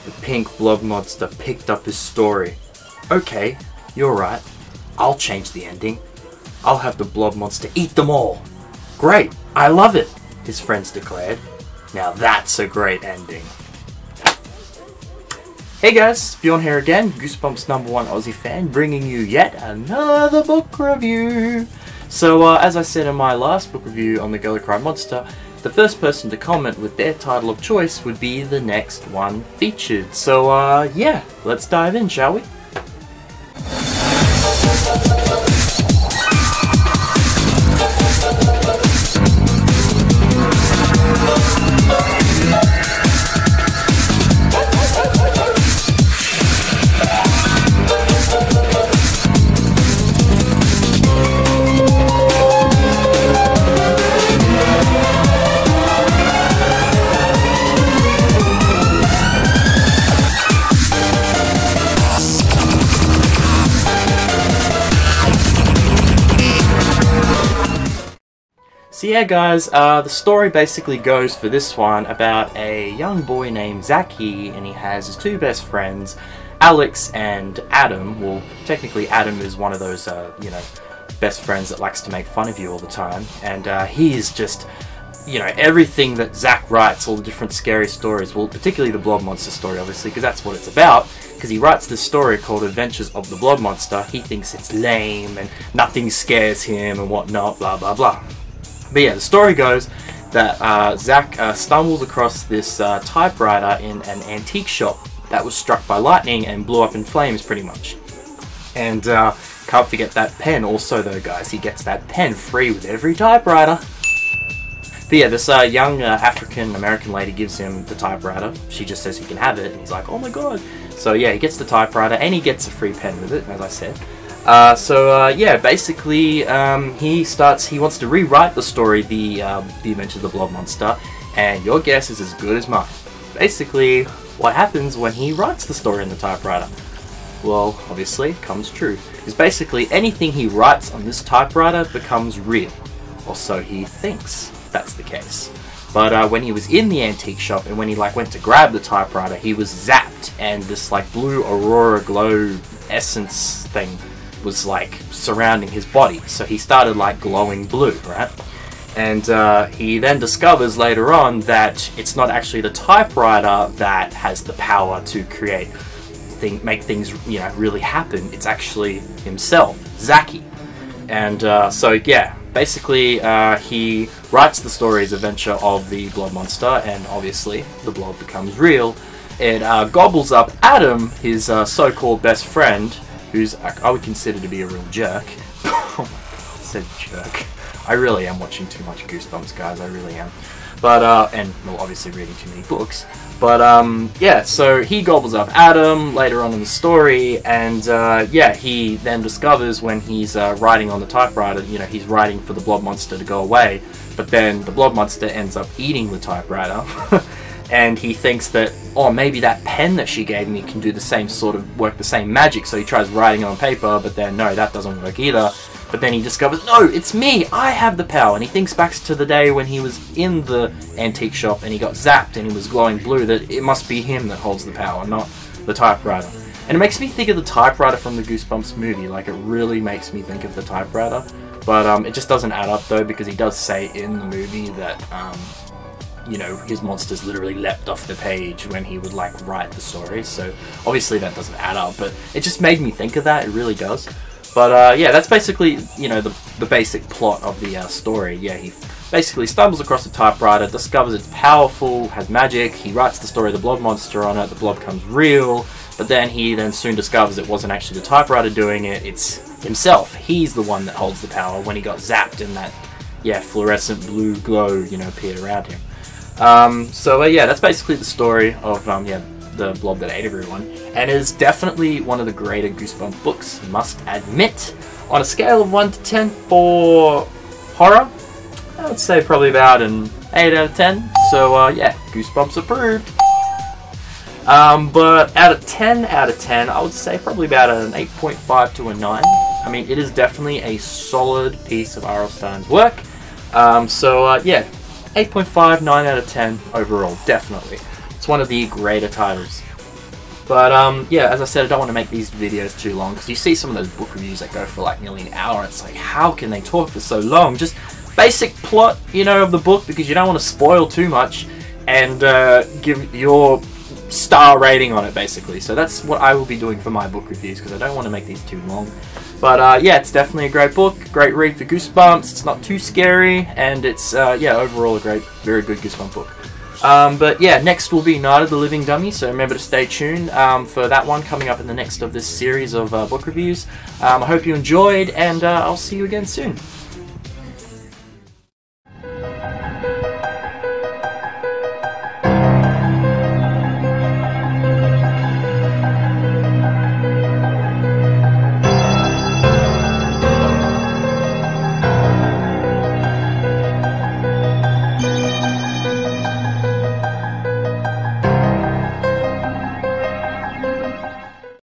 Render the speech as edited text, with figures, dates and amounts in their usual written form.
The pink blob monster picked up his story. Okay, you're right. I'll change the ending. I'll have the blob monster eat them all. Great, I love it, his friends declared. Now that's a great ending. Hey guys, Bjorn here again, Goosebumps #1 Aussie fan, bringing you yet another book review. So as I said in my last book review on The Girl Who Cried Monster, the first person to comment with their title of choice would be the next one featured. So yeah, let's dive in, shall we? So yeah guys, the story basically goes for this one about a young boy named Zachy, and he has his two best friends, Alex and Adam. Well, technically Adam is one of those, you know, best friends that likes to make fun of you all the time, and he is just, you know, everything that Zach writes, all the different scary stories, well, particularly the Blob Monster story, obviously, because that's what it's about, because he writes this story called Adventures of the Blob Monster. He thinks it's lame, and nothing scares him, and whatnot, blah blah blah. But yeah, the story goes that Zach stumbles across this typewriter in an antique shop that was struck by lightning and blew up in flames, pretty much. And can't forget that pen also though, guys. He gets that pen free with every typewriter. But yeah, this young African-American lady gives him the typewriter. She just says he can have it, and he's like, oh my god. So yeah, he gets the typewriter, and he gets a free pen with it, as I said. Yeah, basically, he wants to rewrite the story, the Adventure of the Blob Monster, and your guess is as good as mine. Basically, what happens when he writes the story in the typewriter? Well, obviously, it comes true. Because basically, anything he writes on this typewriter becomes real. Or so he thinks that's the case. But when he was in the antique shop, and when he went to grab the typewriter, he was zapped, and this blue aurora glow essence thing was surrounding his body, so he started glowing blue, right? And he then discovers later on that it's not actually the typewriter that has the power to make things, you know, really happen. It's actually himself, Zachy. And so yeah, basically he writes the story's adventure of the Blob Monster, and obviously the blob becomes real. It gobbles up Adam, his so-called best friend, who's I would consider to be a real jerk. Oh my god, I said jerk. I really am watching too much Goosebumps, guys, I really am. But, and, well, obviously reading too many books. But, yeah, so he gobbles up Adam later on in the story, and, yeah, he then discovers when he's writing on the typewriter, you know, he's writing for the Blob Monster to go away, but then the Blob Monster ends up eating the typewriter. And he thinks that, oh, maybe that pen that she gave me can do the same sort of work, the same magic, so he tries writing on paper, but then, no, that doesn't work either. But then he discovers, no, it's me, I have the power, and he thinks back to the day when he was in the antique shop and he got zapped and he was glowing blue, that it must be him that holds the power, not the typewriter. And it makes me think of the typewriter from the Goosebumps movie, it really makes me think of the typewriter. But it just doesn't add up, though, because he does say in the movie that, you know, his monsters literally leapt off the page when he would write the story, so obviously that doesn't add up, but it just made me think of that, it really does. But yeah, that's basically, you know, the basic plot of the story. Yeah, he basically stumbles across a typewriter, discovers it's powerful, has magic, he writes the story of the Blob Monster on it, the blob becomes real, but then he soon discovers it wasn't actually the typewriter doing it, it's himself. He's the one that holds the power when he got zapped and that, yeah, fluorescent blue glow, you know, appeared around him. So yeah, that's basically the story of, yeah, the blob that ate everyone, and is definitely one of the greater Goosebumps books, must admit. On a scale of 1 to 10 for horror, I would say probably about an 8 out of 10, so yeah, Goosebumps approved. But out of 10, I would say probably about an 8.5 to a 9. I mean, it is definitely a solid piece of R.L.Stine's work, so yeah, 8.5, 9 out of 10 overall, definitely. It's one of the greater titles. But yeah, as I said, I don't want to make these videos too long, because you see some of those book reviews that go for like nearly an hour, and it's like, how can they talk for so long? Just basic plot, you know, of the book, because you don't want to spoil too much, and give your star rating on it, basically. So that's what I will be doing for my book reviews, because I don't want to make these too long. But yeah, it's definitely a great book, great read for Goosebumps. It's not too scary, and it's yeah, overall a great, very good Goosebump book. But yeah, next will be Night of the Living Dummy, so remember to stay tuned for that one coming up in the next of this series of book reviews. I hope you enjoyed, and I'll see you again soon.